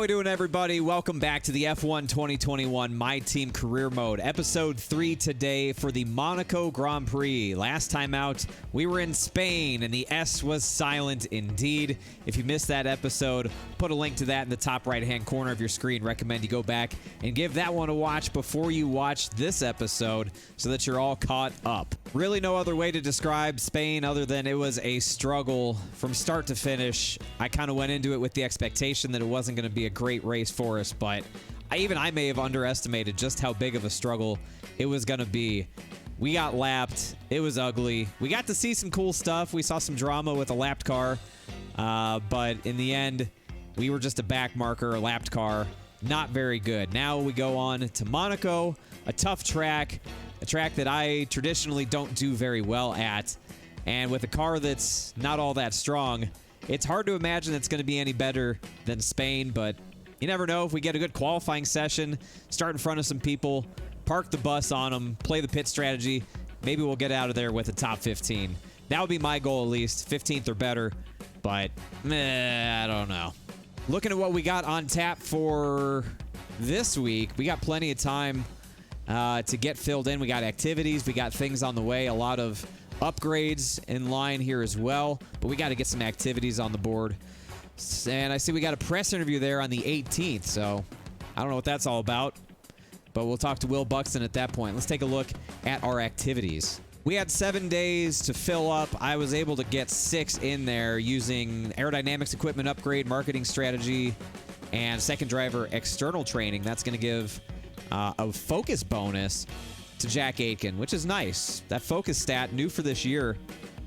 we doing, everybody? Welcome back to the F1 2021 My Team Career Mode, Episode 3 today for the Monaco Grand Prix. Last time out, we were in Spain, and the S was silent indeed. If you missed that episode, put a link to that in the top right-hand corner of your screen. Recommend you go back and give that one a watch before you watch this episode so that you're all caught up. Really no other way to describe Spain other than it was a struggle from start to finish. I kind of went into it with the expectation that it wasn't going to be a great race for us, but I may have underestimated just how big of a struggle it was going to be. We got lapped. It was ugly. We got to see some cool stuff. We saw some drama with a lapped car, but in the end, we were just a back marker, a lapped car. Not very good. Now we go on to Monaco, a tough track, a track that I traditionally don't do very well at, and with a car that's not all that strong, it's hard to imagine it's going to be any better than Spain, but you never know. If we get a good qualifying session, start in front of some people, park the bus on them, play the pit strategy, maybe we'll get out of there with a top 15. That would be my goal, at least. 15th or better, but I don't know. Looking at what we got on tap for this week, we got plenty of time to get filled in. We got activities, we got things on the way, a lot of upgrades in line here as well, but we got to get some activities on the board. And I see we got a press interview there on the 18th, so I don't know what that's all about, but we'll talk to Will Buxton at that point. Let's take a look at our activities. We had 7 days to fill up. I was able to get 6 in there using aerodynamics equipment upgrade, marketing strategy, and second driver external training. That's going to give a focus bonus to Jack Aitken, which is nice. That focus stat, new for this year,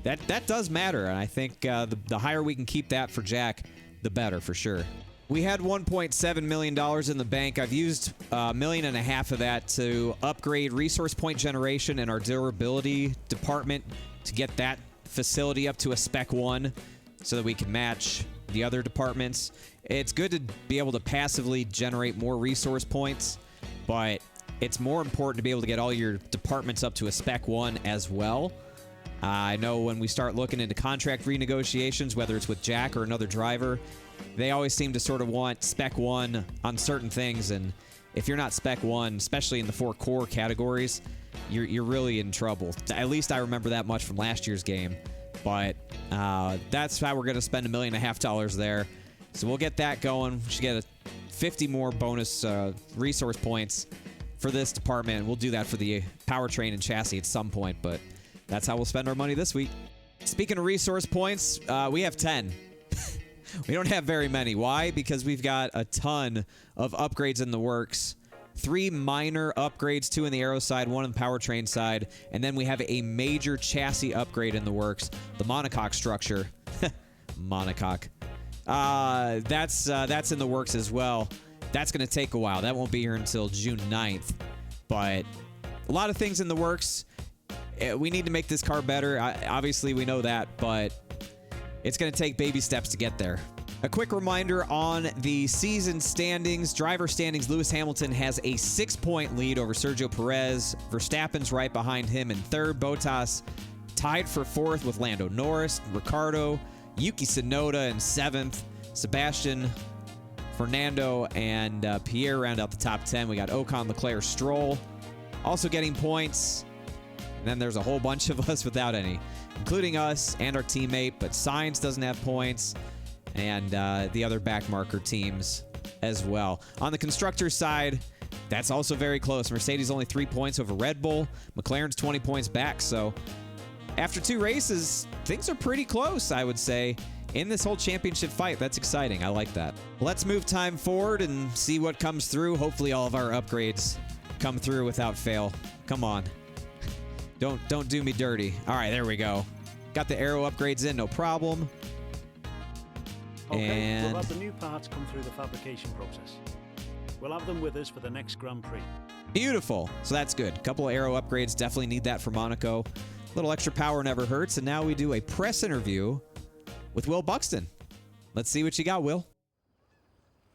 that does matter, and I think the higher we can keep that for Jack, the better for sure. We had $1.7 million in the bank. I've used $1.5 million of that to upgrade resource point generation in our durability department to get that facility up to a Spec 1 so that we can match the other departments. It's good to be able to passively generate more resource points, but it's more important to be able to get all your departments up to a Spec 1 as well. I know when we start looking into contract renegotiations, whether it's with Jack or another driver, they always seem to sort of want Spec 1 on certain things, and if you're not Spec 1, especially in the 4 core categories, you're really in trouble. At least I remember that much from last year's game, but that's how we're going to spend $1.5 million there. So we'll get that going. We should get 50 more bonus resource points for this department. We'll do that for the powertrain and chassis at some point, but that's how we'll spend our money this week. Speaking of resource points, we have 10. We don't have very many. Why? Because we've got a ton of upgrades in the works. 3 minor upgrades, 2 in the aero side, 1 on the powertrain side, and then we have a major chassis upgrade in the works, the monocoque structure. Monocoque. That's in the works as well. That's going to take a while. That won't be here until June 9th. But a lot of things in the works. We need to make this car better. Obviously, we know that, but it's going to take baby steps to get there. A quick reminder on the season standings. Driver standings, Lewis Hamilton has a 6-point lead over Sergio Perez. Verstappen's right behind him in 3rd. Bottas tied for 4th with Lando Norris. Ricciardo, Yuki Tsunoda in 7th. Sebastian, Fernando, and Pierre round out the top 10. We got Ocon, Leclerc, Stroll also getting points. And then there's a whole bunch of us without any, including us and our teammate, but Sainz doesn't have points, and the other backmarker teams as well. On the constructor side, that's also very close. Mercedes only 3 points over Red Bull. McLaren's 20 points back. So after 2 races, things are pretty close, I would say, in this whole championship fight. That's exciting. I like that. Let's move time forward and see what comes through. Hopefully all of our upgrades come through without fail. Come on. Don't do me dirty. All right, there we go. Got the aero upgrades in, no problem. Okay, and we'll have the new parts come through the fabrication process. We'll have them with us for the next Grand Prix. Beautiful. So that's good. A couple of aero upgrades. Definitely need that for Monaco. A little extra power never hurts. And now we do a press interview with Will Buxton. Let's see what you got, Will.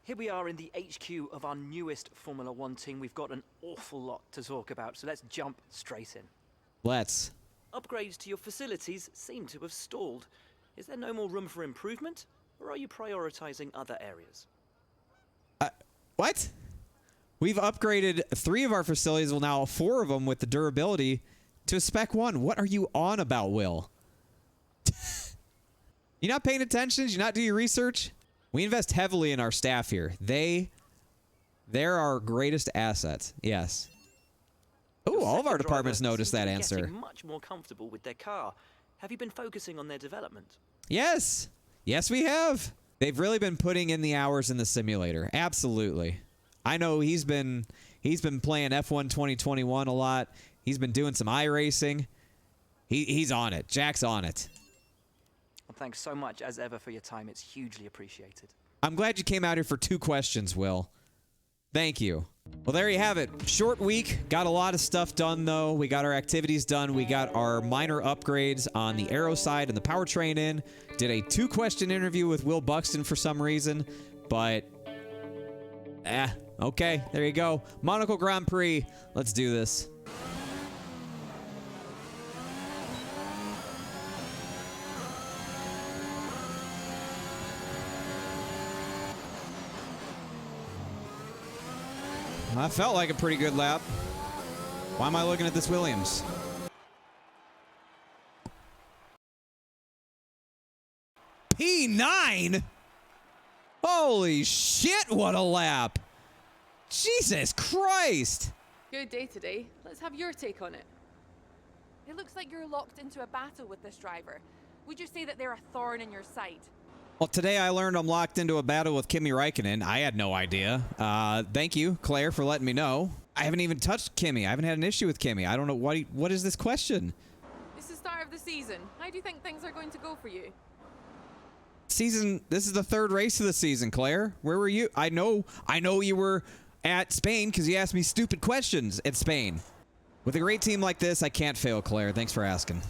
Here we are in the HQ of our newest Formula One team. We've got an awful lot to talk about, so let's jump straight in. Let's. Upgrades to your facilities seem to have stalled. Is there no more room for improvement, or are you prioritizing other areas? What? We've upgraded 3 of our facilities, well now 4 of them with the durability to a Spec 1. What are you on about, Will? You not paying attention? Did you not do your research? We invest heavily in our staff here. They're our greatest assets. Yes. Oh, all of our departments noticed that answer. Getting much more comfortable with their car. Have you been focusing on their development? Yes. Yes, we have. They've really been putting in the hours in the simulator. Absolutely. I know he's been playing F1 2021 a lot. He's been doing some iRacing. He's on it. Jack's on it. Well, thanks so much as ever for your time. It's hugely appreciated. I'm glad you came out here for 2 questions, Will. Thank you. Well, there you have it. Short week. Got a lot of stuff done, though. We got our activities done. We got our minor upgrades on the aero side and the powertrain in. Did a 2-question interview with Will Buxton for some reason. But, okay. There you go. Monaco Grand Prix. Let's do this. That felt like a pretty good lap. Why am I looking at this Williams? P9? Holy shit, what a lap. Jesus Christ. Good day today. Let's have your take on it. It looks like you're locked into a battle with this driver. Would you say that they're a thorn in your side? Well, today I learned I'm locked into a battle with Kimi Räikkönen. I had no idea. Thank you, Claire, for letting me know. I haven't even touched Kimi. I haven't had an issue with Kimi. I don't know what is this question? It's the start of the season. How do you think things are going to go for you? This is the 3rd race of the season, Claire. Where were you? I know you were at Spain because you asked me stupid questions at Spain. With a great team like this, I can't fail, Claire. Thanks for asking.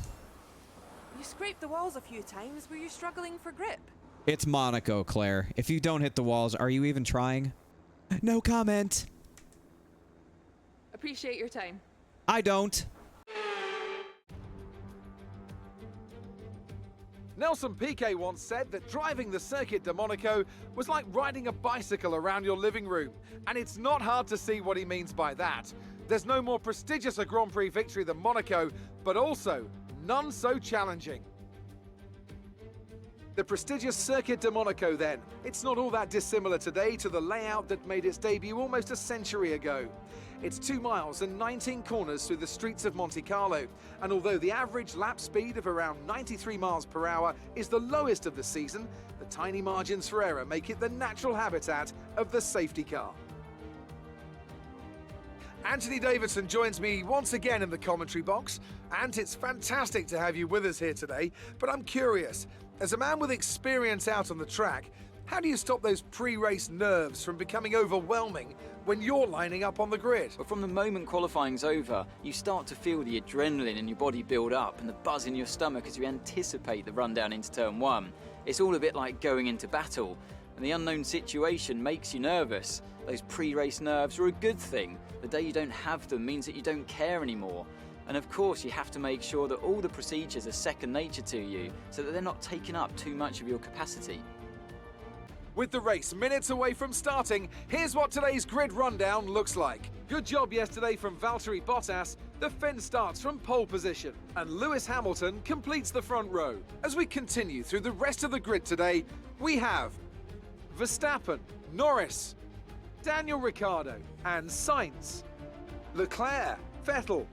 You scraped the walls a few times. Were you struggling for grip? It's Monaco, Claire. If you don't hit the walls, are you even trying? No comment. Appreciate your time. I don't. Nelson Piquet once said that driving the Circuit de Monaco was like riding a bicycle around your living room. And it's not hard to see what he means by that. There's no more prestigious a Grand Prix victory than Monaco, but also none so challenging. The prestigious Circuit de Monaco then. It's not all that dissimilar today to the layout that made its debut almost a century ago. It's 2 miles and 19 corners through the streets of Monte Carlo, and although the average lap speed of around 93 miles per hour is the lowest of the season, the tiny margins for error make it the natural habitat of the safety car. Anthony Davidson joins me once again in the commentary box, and it's fantastic to have you with us here today, but I'm curious, as a man with experience out on the track, how do you stop those pre-race nerves from becoming overwhelming when you're lining up on the grid? But from the moment qualifying's over, you start to feel the adrenaline in your body build up and the buzz in your stomach as you anticipate the run down into turn 1. It's all a bit like going into battle, and the unknown situation makes you nervous. Those pre-race nerves are a good thing. The day you don't have them means that you don't care anymore. And of course, you have to make sure that all the procedures are second nature to you, so that they're not taking up too much of your capacity. With the race minutes away from starting, here's what today's grid rundown looks like. Good job yesterday from Valtteri Bottas. The Finn starts from pole position, and Lewis Hamilton completes the front row. As we continue through the rest of the grid today, we have Verstappen, Norris, Daniel Ricciardo, and Sainz, Leclerc, Vettel,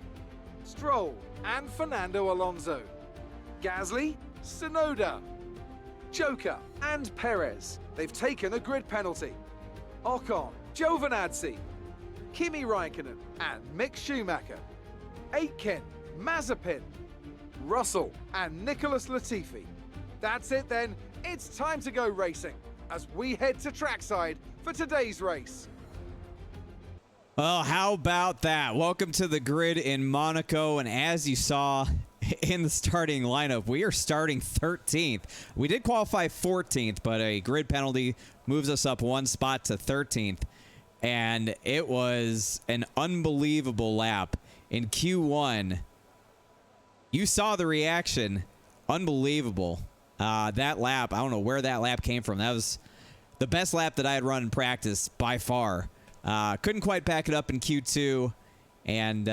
Stroll, and Fernando Alonso, Gasly, Tsunoda, Joker, and Perez. They've taken a grid penalty. Ocon, Giovinazzi, Kimi Räikkönen, and Mick Schumacher, Aitken, Mazepin, Russell, and Nicholas Latifi. That's it then. It's time to go racing as we head to trackside for today's race. Well, how about that? Welcome to the grid in Monaco, and as you saw in the starting lineup, we are starting 13th. We did qualify 14th, but a grid penalty moves us up 1 spot to 13th, and it was an unbelievable lap in Q1. You saw the reaction. Unbelievable. That lap, I don't know where that lap came from. That The best lap that I had run in practice by far. Couldn't quite back it up in Q2 and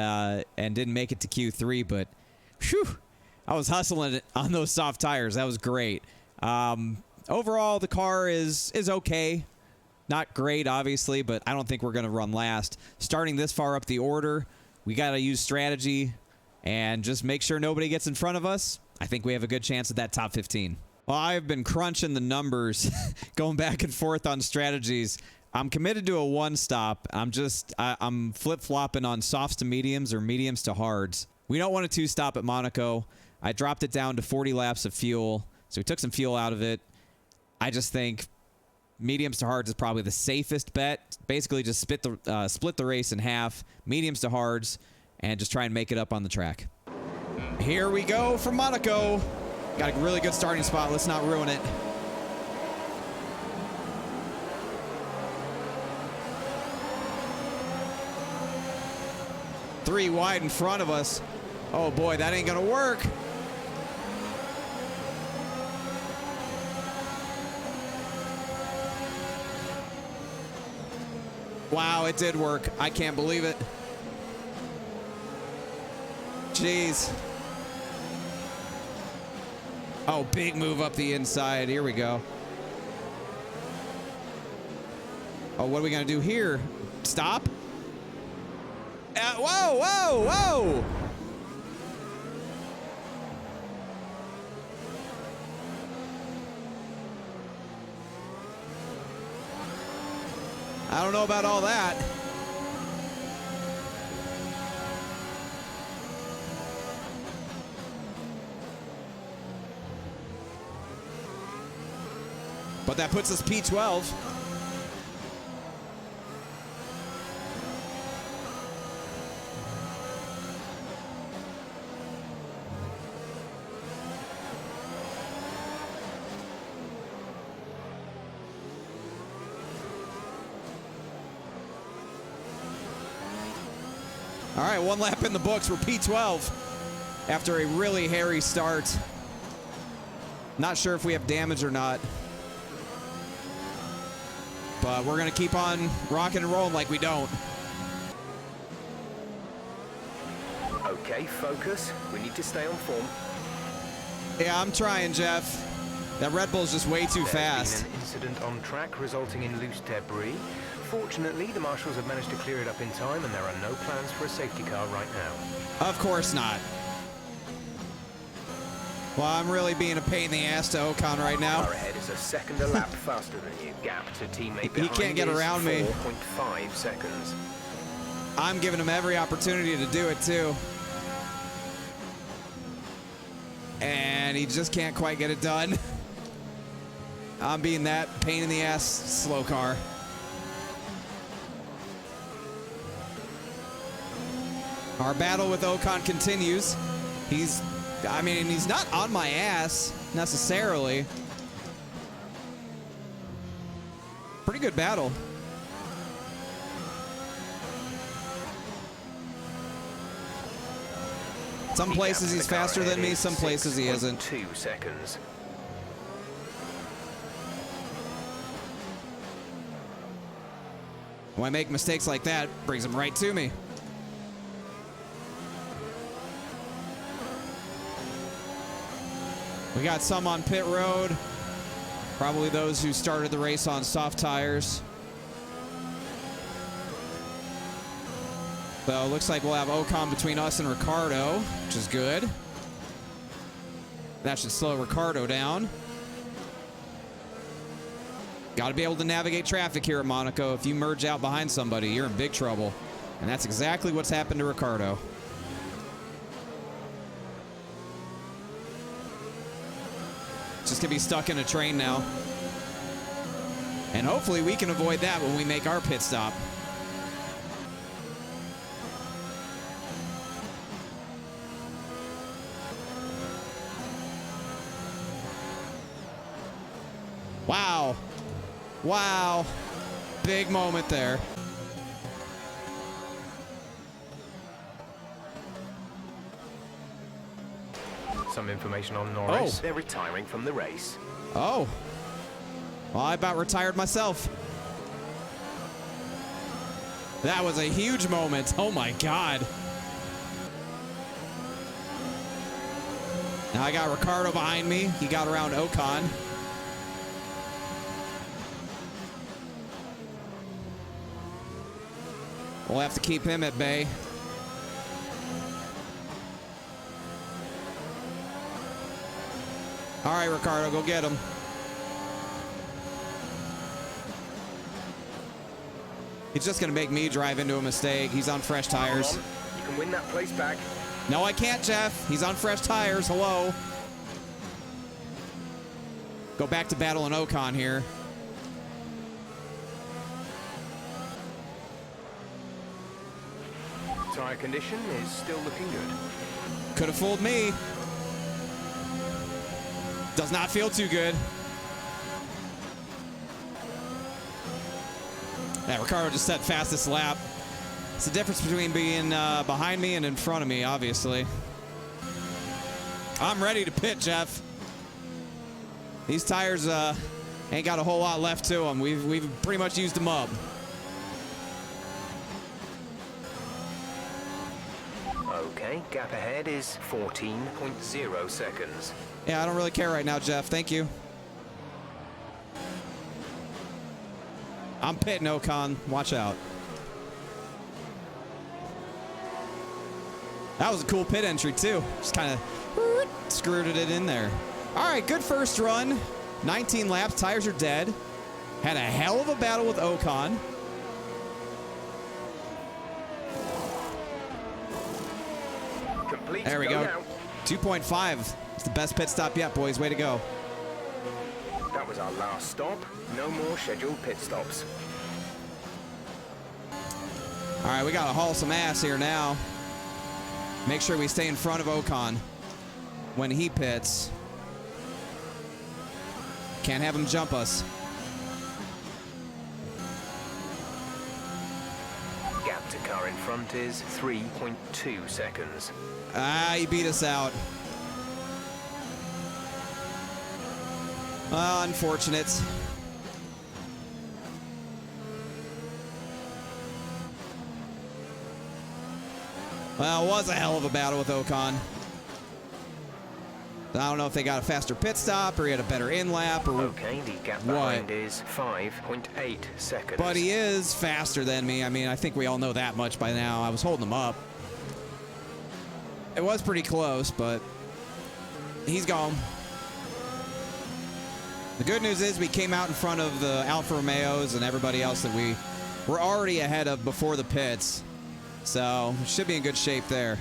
didn't make it to Q3, but whew, I was hustling it on those soft tires. That was great. Overall, the car is okay. Not great, obviously, but I don't think we're going to run last. Starting this far up the order, we got to use strategy and just make sure nobody gets in front of us. I think we have a good chance at that top 15. Well, I've been crunching the numbers, going back and forth on strategies. I'm committed to a one stop. I'm flip-flopping on softs to mediums or mediums to hards. We don't want a two stop at Monaco. I dropped it down to 40 laps of fuel, so we took some fuel out of it. I just think mediums to hards is probably the safest bet. Basically, just split the race in half, mediums to hards, and just try and make it up on the track. Here we go from Monaco. Got a really good starting spot. Let's not ruin it. Three wide in front of us. Oh boy, that ain't gonna work. Wow, it did work. I can't believe it. Jeez. Oh, big move up the inside. Here we go. Oh, what are we going to do here? Stop? Whoa, whoa, whoa! I don't know about all that. But that puts us P12. All right, one lap in the books. We're P12 after a really hairy start. Not sure if we have damage or not. But we're going to keep on rocking and rolling like we don't. Okay, focus. We need to stay on form. Yeah, I'm trying, Jeff. That Red Bull's just way too fast. There's been an incident on track resulting in loose debris. Fortunately, the marshals have managed to clear it up in time, and there are no plans for a safety car right now. Of course not. Well, I'm really being a pain in the ass to Ocon right now. Car ahead is a second a lap faster than you. Gap to teammate behind He can't get around me. 4.5 seconds. I'm giving him every opportunity to do it too. And he just can't quite get it done. I'm being that pain in the ass slow car. Our battle with Ocon continues. He's not on my ass necessarily. Pretty good battle. Some places he's faster than me, some places he isn't. 2 seconds. When I make mistakes like that, brings him right to me. We got some on pit road. Probably those who started the race on soft tires. So it looks like we'll have Ocon between us and Ricardo, which is good. That should slow Ricardo down. Got to be able to navigate traffic here at Monaco. If you merge out behind somebody, you're in big trouble. And that's exactly what's happened to Ricardo. Just gonna be stuck in a train now. And hopefully we can avoid that when we make our pit stop. Wow. Wow. Big moment there. Some information on Norris. Oh. They're retiring from the race. Oh. Well, I about retired myself. That was a huge moment. Oh my God. Now I got Ricardo behind me. He got around Ocon. We'll have to keep him at bay. All right, Ricardo, go get him. He's just going to make me drive into a mistake. He's on fresh tires. You can win that place back. No, I can't, Jeff. He's on fresh tires. Hello. Go back to battle an Ocon here. Tire condition is still looking good. Could have fooled me. Does not feel too good. Yeah, Ricardo just set fastest lap. It's the difference between being behind me and in front of me, obviously. I'm ready to pit, Jeff. These tires ain't got a whole lot left to them. We've pretty much used them up. Okay, gap ahead is 14.0 seconds. Yeah, I don't really care right now, Jeff. Thank you. I'm pitting Ocon. Watch out. That was a cool pit entry, too. Just kind of screwed it in there. All right, good first run. 19 laps. Tires are dead. Had a hell of a battle with Ocon. Complete. There we go. Now. 2.5. It's the best pit stop yet, boys. Way to go. That was our last stop. No more scheduled pit stops. All right, we got to haul some ass here now. Make sure we stay in front of Ocon when he pits. Can't have him jump us. Gap to car in front is 3.2 seconds. Ah, he beat us out. Unfortunate. Well, it was a hell of a battle with Ocon. I don't know if they got a faster pit stop or he had a better in lap or Okay, the gap behind is 5.8 seconds. But he is faster than me. I mean, I think we all know that much by now. I was holding him up. It was pretty close, but he's gone. The good news is we came out in front of the Alfa Romeos and everybody else that we were already ahead of before the pits. So, should be in good shape there.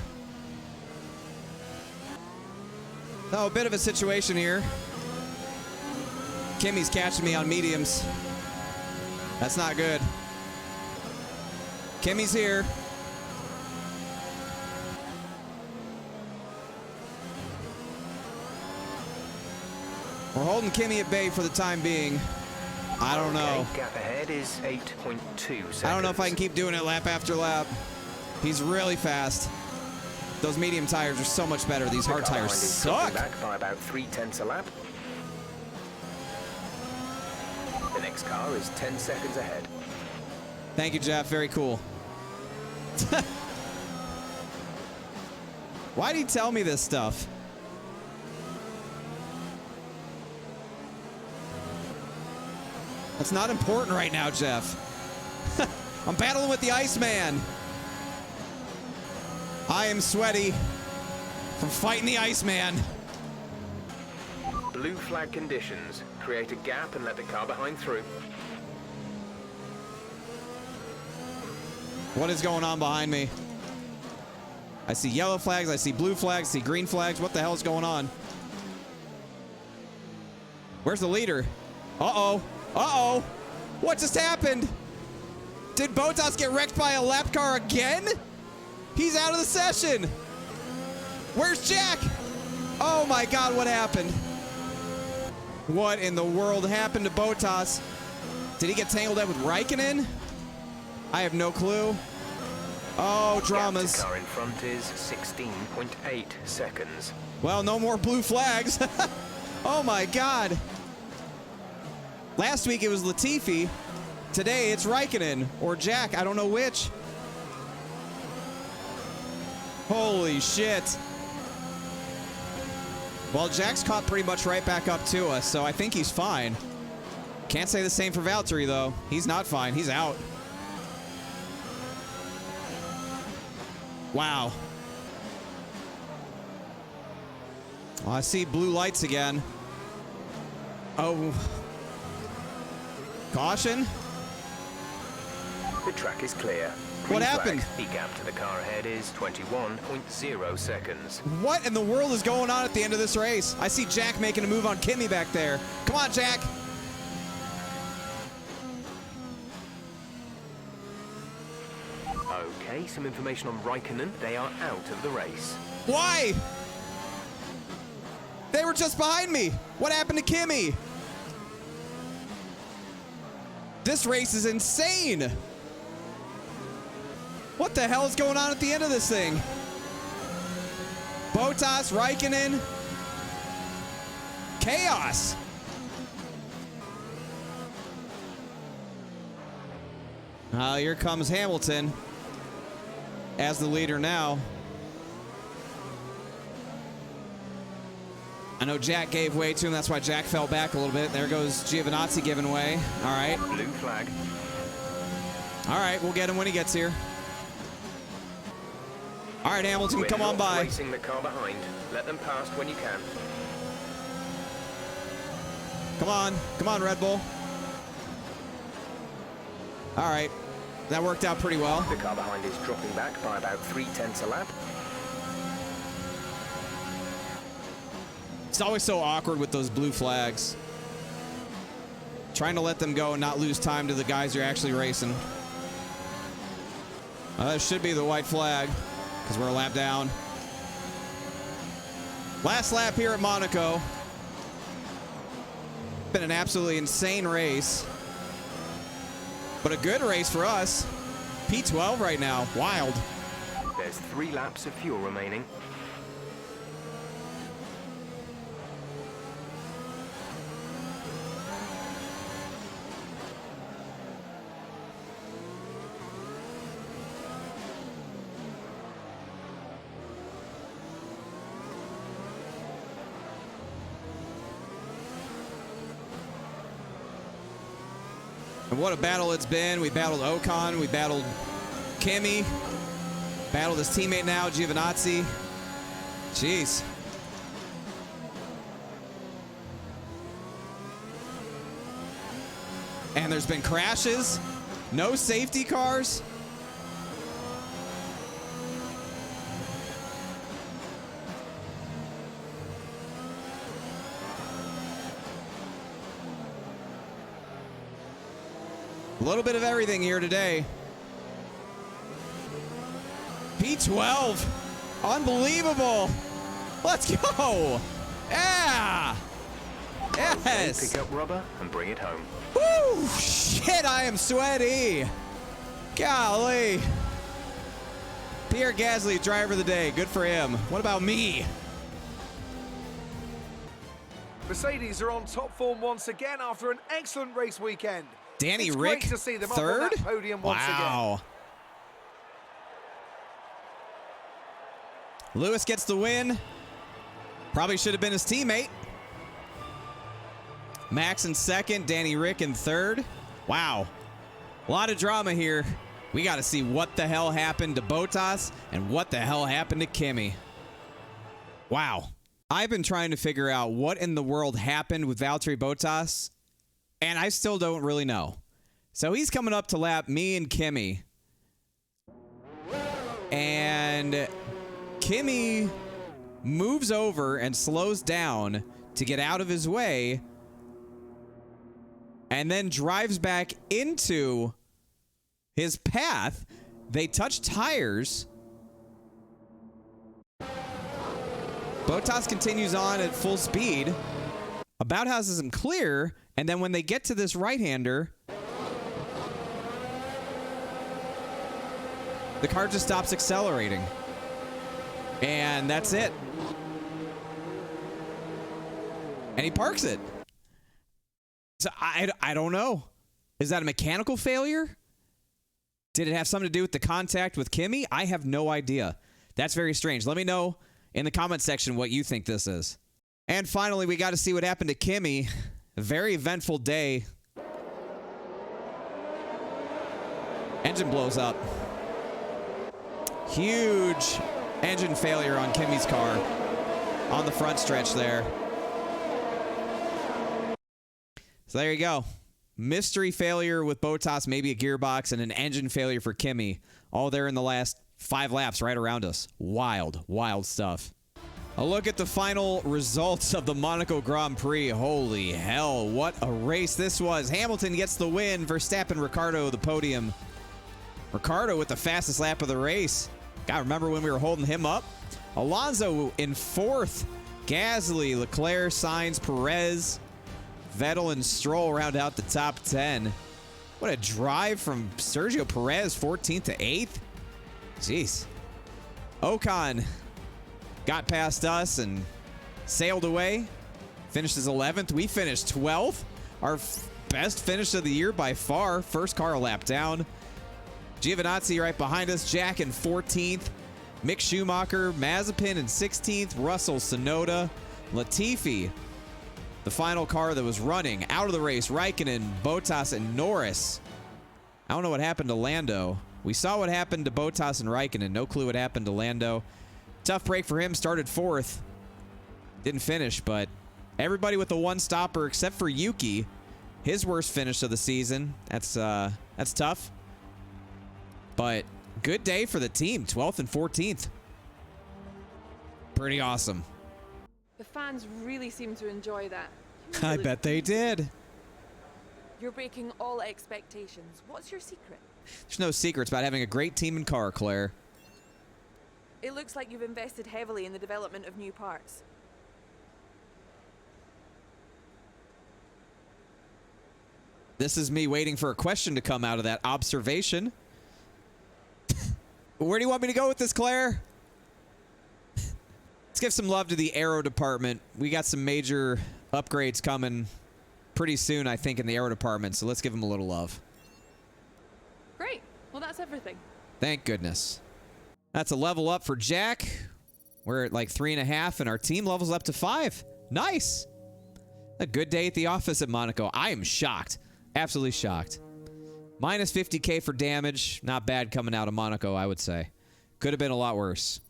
Oh, a bit of a situation here. Kimmy's catching me on mediums. That's not good. Kimmy's here. We're holding Kimmy at bay for the time being. I don't know. Gap ahead is 8.2 seconds. I don't know if I can keep doing it lap after lap. He's really fast. Those medium tires are so much better. These hard tires suck. Back by about 0.3 a lap. The next car is 10 seconds ahead. Thank you, Jeff. Very cool. Why do you tell me this stuff? That's not important right now, Jeff. I'm battling with the Iceman. I am sweaty from fighting the Iceman. Blue flag conditions. Create a gap and let the car behind through. What is going on behind me? I see yellow flags, I see blue flags, I see green flags. What the hell is going on? Where's the leader? Uh-oh. Uh-oh. What just happened? Did Bottas get wrecked by a lap car again? He's out of the session. Where's Jack? Oh my God, what happened? What in the world happened to Bottas? Did he get tangled up with Raikkonen? I have no clue. Oh, dramas. The car in front is 16.8 seconds. Well, no more blue flags. Oh my God. Last week it was Latifi. Today it's Raikkonen or Jack. I don't know which. Holy shit. Well, Jack's caught pretty much right back up to us, so I think he's fine. Can't say the same for Valtteri, though. He's not fine. He's out. Wow. Well, I see blue lights again. Oh. Caution. The track is clear. What happened? The gap to the car ahead is 21.0 seconds. What in the world is going on at the end of this race? I see Jack making a move on Kimi back there. Come on, Jack. Okay, some information on Raikkonen. They are out of the race. Why? They were just behind me. What happened to Kimi? This race is insane. What the hell is going on at the end of this thing? Bottas, Raikkonen. Chaos. Here comes Hamilton as the leader now. I know Jack gave way to him. That's why Jack fell back a little bit. There goes Giovinazzi giving way. All right. Blue flag. All right, we'll get him when he gets here. All right, Hamilton, We're come on not by. Racing the car behind. Let them past when you can. Come on, Red Bull. All right, that worked out pretty well. The car behind is dropping back by about 0.3 a lap. It's always so awkward with those blue flags. Trying to let them go and not lose time to the guys you're actually racing. That should be the white flag because we're a lap down. Last lap here at Monaco. Been an absolutely insane race, but a good race for us. P12 right now, wild. There's 3 laps of fuel remaining. And what a battle it's been. We battled Ocon, we battled Kimi, battled his teammate now, Giovinazzi. Jeez. And there's been crashes, no safety cars. A little bit of everything here today. P12. Unbelievable. Let's go. Yeah. Yes. Pick up rubber and bring it home. Woo. Shit, I am sweaty. Golly. Pierre Gasly, driver of the day. Good for him. What about me? Mercedes are on top form once again after an excellent race weekend. Danny it's Rick, great to see them third? up on that podium once wow. Lewis gets the win. Probably should have been his teammate. Max in second, Danny Rick in third. Wow. A lot of drama here. We got to see what the hell happened to Bottas and what the hell happened to Kimi. Wow. I've been trying to figure out what in the world happened with Valtteri Bottas, and I still don't really know. So he's coming up to lap me and Kimi. And Kimi moves over and slows down to get out of his way, and then drives back into his path. They touch tires. Bottas continues on at full speed. About houses him clear, and then when they get to this right-hander, the car just stops accelerating. And that's it. And he parks it. So I don't know. Is that a mechanical failure? Did it have something to do with the contact with Kimi? I have no idea. That's very strange. Let me know in the comment section what you think this is. And finally, we got to see what happened to Kimi. A very eventful day. Engine blows up. Huge engine failure on Kimi's car on the front stretch there. So there you go. Mystery failure with Bottas, maybe a gearbox, and an engine failure for Kimi. All there in the last 5 laps right around us. Wild, wild stuff. A look at the final results of the Monaco Grand Prix. Holy hell, what a race this was. Hamilton gets the win. Verstappen, Ricciardo, the podium. Ricciardo with the fastest lap of the race. God, remember when we were holding him up? Alonso in 4th. Gasly, Leclerc, Sainz, Perez. Vettel and Stroll round out the top 10. What a drive from Sergio Perez, 14th to 8th. Jeez. Ocon got past us and sailed away. Finished as 11th. We finished 12th. Our best finish of the year by far. First car a lap down. Giovinazzi right behind us. Jack in 14th. Mick Schumacher, Mazepin in 16th. Russell, Tsunoda, Latifi. The final car that was running out of the race, Raikkonen, Bottas, and Norris. I don't know what happened to Lando. We saw what happened to Bottas and Raikkonen. No clue what happened to Lando. Tough break for him. Started 4th. Didn't finish, but everybody with the one stopper except for Yuki. His worst finish of the season. That's tough. But good day for the team. 12th and 14th. Pretty awesome. The fans really seem to enjoy that. I bet they did. You're breaking all expectations. What's your secret? There's no secrets about having a great team and car, Claire. It looks like you've invested heavily in the development of new parts. This is me waiting for a question to come out of that observation. Where do you want me to go with this, Claire? Let's give some love to the aero department. We got some major upgrades coming pretty soon, I think, in the aero department. So let's give them a little love. Great. Well, that's everything. Thank goodness. That's a level up for Jack. We're at like 3.5, and our team levels up to 5. Nice. A good day at the office at Monaco. I am shocked. Absolutely shocked. Minus 50K for damage. Not bad coming out of Monaco, I would say. Could have been a lot worse.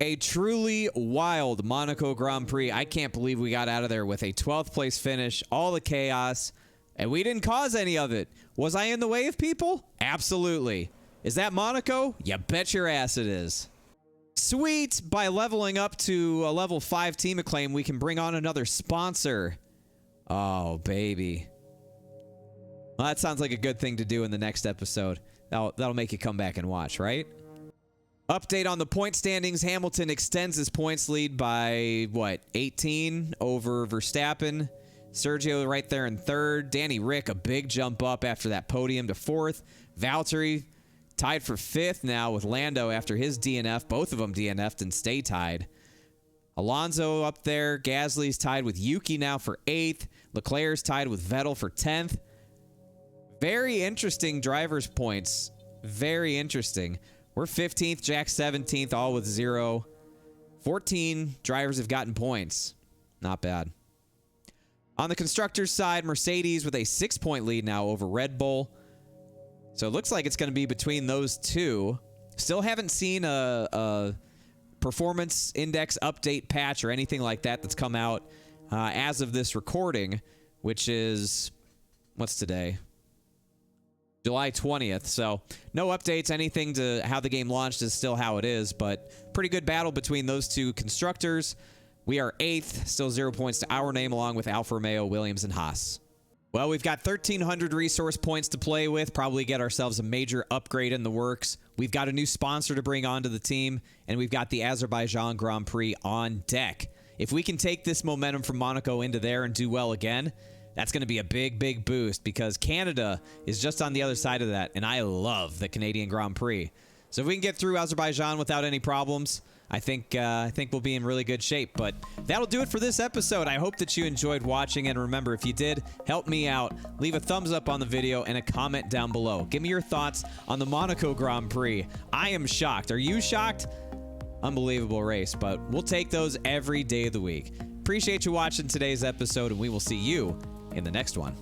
A truly wild Monaco Grand Prix. I can't believe we got out of there with a 12th place finish, all the chaos, and we didn't cause any of it. Was I in the way of people? Absolutely. Is that Monaco? You bet your ass it is. Sweet. By leveling up to a level 5 team acclaim, we can bring on another sponsor. Oh, baby. Well, that sounds like a good thing to do in the next episode. That'll make you come back and watch, right? Update on the point standings. Hamilton extends his points lead by, what, 18 over Verstappen. Sergio right there in 3rd. Danny Rick, a big jump up after that podium to 4th. Valtteri tied for 5th now with Lando after his DNF. Both of them DNF'd and stay tied. Alonso up there. Gasly's tied with Yuki now for 8th. Leclerc's tied with Vettel for 10th. Very interesting drivers' points. Very interesting. We're 15th, Jack 17th, all with 0. 14 drivers have gotten points. Not bad. On the constructors' side, Mercedes with a 6-point lead now over Red Bull. So it looks like it's going to be between those two. Still haven't seen a performance index update patch or anything like that that's come out as of this recording, which is, what's today? July 20th, so no updates. Anything to how the game launched is still how it is, but pretty good battle between those two constructors. We are 8th, still 0 points to our name, along with Alfa Romeo, Williams, and Haas. Well, we've got 1,300 resource points to play with, probably get ourselves a major upgrade in the works. We've got a new sponsor to bring onto the team, and we've got the Azerbaijan Grand Prix on deck. If we can take this momentum from Monaco into there and do well again, that's going to be a big, big boost because Canada is just on the other side of that, and I love the Canadian Grand Prix. So if we can get through Azerbaijan without any problems, I think we'll be in really good shape. But that'll do it for this episode. I hope that you enjoyed watching, and remember, if you did, help me out. Leave a thumbs up on the video and a comment down below. Give me your thoughts on the Monaco Grand Prix. I am shocked. Are you shocked? Unbelievable race, but we'll take those every day of the week. Appreciate you watching today's episode, and we will see you in the next one.